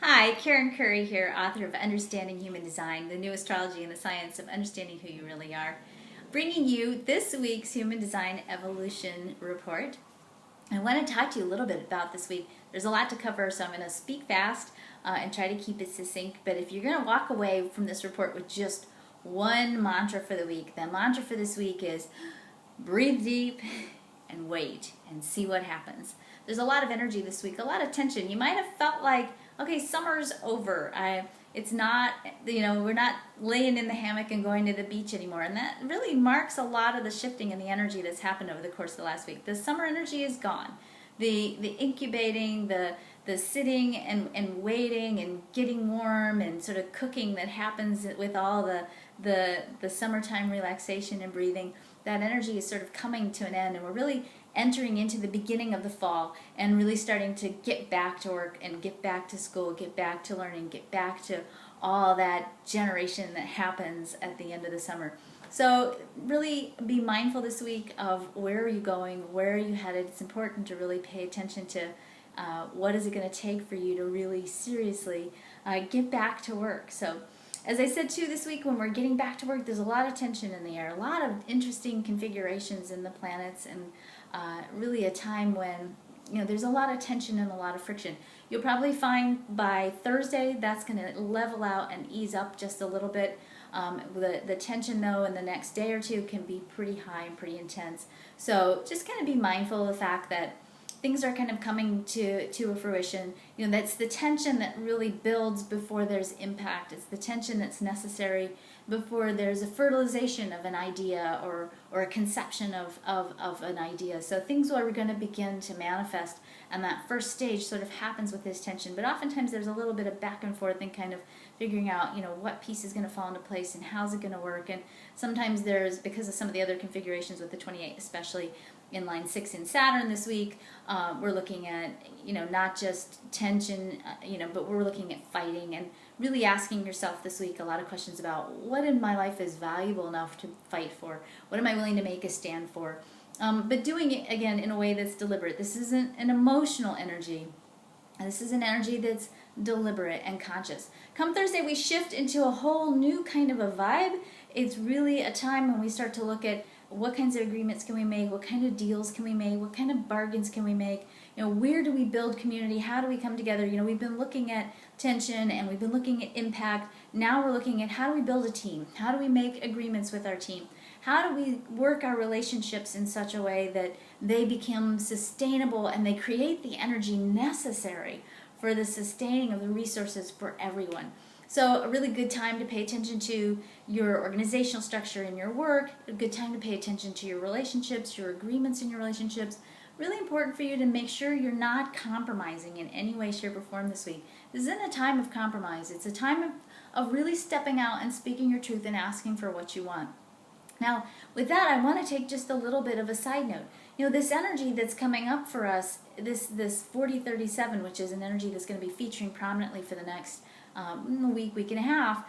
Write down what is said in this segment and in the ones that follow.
Hi, Karen Curry here, author of Understanding Human Design, the new astrology and the science of understanding who you really are. Bringing you this week's Human Design Evolution Report. I want to talk to you a little bit about this week. There's a lot to cover, so I'm going to speak fast and try to keep it succinct. But if you're going to walk away from this report with just one mantra for the week, the mantra for this week is breathe deep and wait and see what happens. There's a lot of energy this week, a lot of tension. You might have felt like, okay, summer's over. It's not, we're not laying in the hammock and going to the beach anymore. And that really marks a lot of the shifting in the energy that's happened over the course of the last week. The summer energy is gone. The incubating, the sitting and waiting and getting warm and sort of cooking that happens with all the summertime relaxation and breathing, that energy is sort of coming to an end, and we're really entering into the beginning of the fall and really starting to get back to work and get back to school, get back to learning, get back to all that generation that happens at the end of the summer. So really be mindful this week of where are you going, where are you headed. It's important to really pay attention to what is it going to take for you to really seriously get back to work. So as I said too, this week when we're getting back to work, there's a lot of tension in the air, a lot of interesting configurations in the planets, and really a time when there's a lot of tension and a lot of friction. You'll probably find by Thursday that's going to level out and ease up just a little bit. The tension though in the next day or two can be pretty high and pretty intense. So just kind of be mindful of the fact that things are kind of coming to a fruition. That's the tension that really builds before there's impact. It's the tension that's necessary before there's a fertilization of an idea or a conception of an idea. So things are going to begin to manifest, and that first stage sort of happens with this tension. But oftentimes there's a little bit of back and forth and kind of figuring out, what piece is going to fall into place and how's it going to work. And sometimes there's, because of some of the other configurations with the 28, especially in line 6 in Saturn this week, we're looking at, not just tension, but we're looking at fighting and really asking yourself this week a lot of questions about what in my life is valuable enough to fight for? What am I willing to make a stand for? But doing it, again, in a way that's deliberate. This isn't an emotional energy. This is an energy that's deliberate and conscious. Come Thursday, we shift into a whole new kind of a vibe. It's really a time when we start to look at what kinds of agreements can we make, what kind of deals can we make, what kind of bargains can we make, where do we build community, how do we come together. We've been looking at tension and we've been looking at impact. Now we're looking at how do we build a team, how do we make agreements with our team, how do we work our relationships in such a way that they become sustainable and they create the energy necessary for the sustaining of the resources for everyone. So a really good time to pay attention to your organizational structure in your work, a good time to pay attention to your relationships, your agreements in your relationships. Really important for you to make sure you're not compromising in any way, shape, or form this week. This isn't a time of compromise. It's a time of really stepping out and speaking your truth and asking for what you want. Now, with that, I want to take just a little bit of a side note. This energy that's coming up for us, this 4037, which is an energy that's going to be featuring prominently for the next week and a half,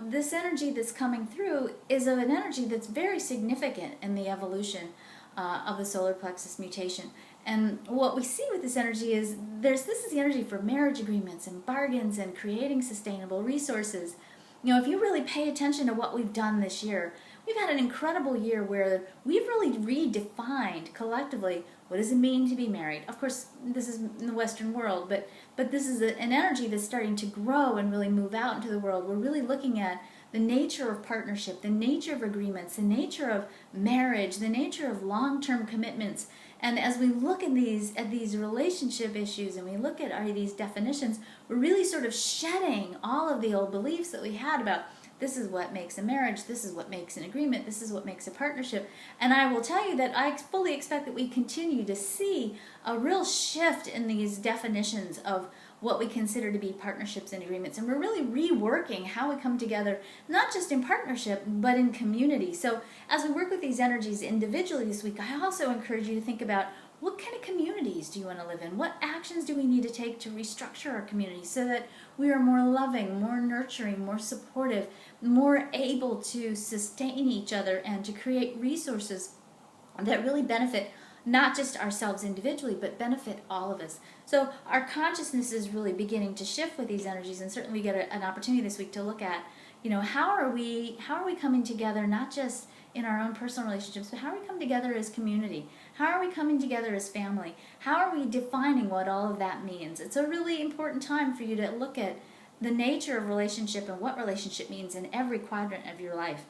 this energy that's coming through is of an energy that's very significant in the evolution of the solar plexus mutation. And what we see with this energy is this is the energy for marriage agreements and bargains and creating sustainable resources. If you really pay attention to what we've done this year, we've had an incredible year where we've really redefined collectively what does it mean to be married. Of course, this is in the Western world, but this is an energy that's starting to grow and really move out into the world. We're really looking at the nature of partnership, the nature of agreements, the nature of marriage, the nature of long-term commitments. And as we look at these relationship issues and we look at these definitions, we're really sort of shedding all of the old beliefs that we had about this is what makes a marriage, this is what makes an agreement, this is what makes a partnership. And I will tell you that I fully expect that we continue to see a real shift in these definitions of what we consider to be partnerships and agreements. And we're really reworking how we come together, not just in partnership, but in community. So as we work with these energies individually this week, I also encourage you to think about what kind of communities do you want to live in? What actions do we need to take to restructure our community so that we are more loving, more nurturing, more supportive, more able to sustain each other and to create resources that really benefit not just ourselves individually, but benefit all of us. So our consciousness is really beginning to shift with these energies, and certainly we get an opportunity this week to look at, how are we coming together, not just in our own personal relationships, but how are we coming together as community? How are we coming together as family? How are we defining what all of that means? It's a really important time for you to look at the nature of relationship and what relationship means in every quadrant of your life.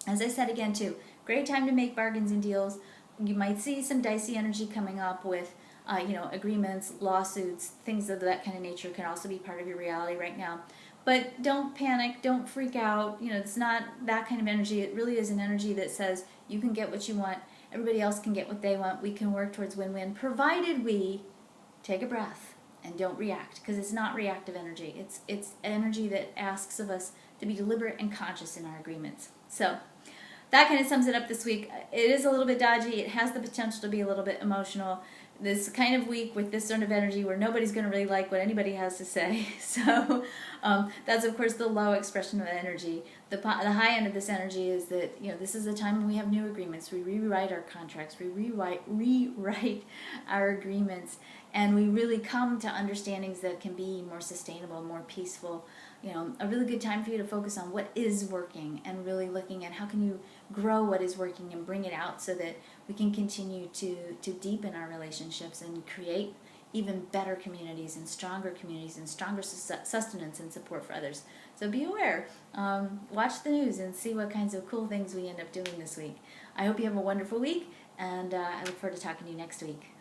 As I said again too, great time to make bargains and deals. You might see some dicey energy coming up with agreements, lawsuits, things of that kind of nature can also be part of your reality right now. But don't panic, don't freak out. It's not that kind of energy. It really is an energy that says you can get what you want, everybody else can get what they want, we can work towards win-win, provided we take a breath and don't react, because it's not reactive energy. It's energy that asks of us to be deliberate and conscious in our agreements. So that kind of sums it up this week. It is a little bit dodgy. It has the potential to be a little bit emotional. This kind of week with this sort of energy where nobody's going to really like what anybody has to say. So that's, of course, the low expression of energy. The high end of this energy is that, this is a time when we have new agreements. We rewrite our contracts. We rewrite our agreements. And we really come to understandings that can be more sustainable, more peaceful. A really good time for you to focus on what is working and really looking at how can you grow what is working and bring it out so that we can continue to deepen our relationships and create even better communities and stronger sustenance and support for others. So be aware. Watch the news and see what kinds of cool things we end up doing this week. I hope you have a wonderful week, and I look forward to talking to you next week.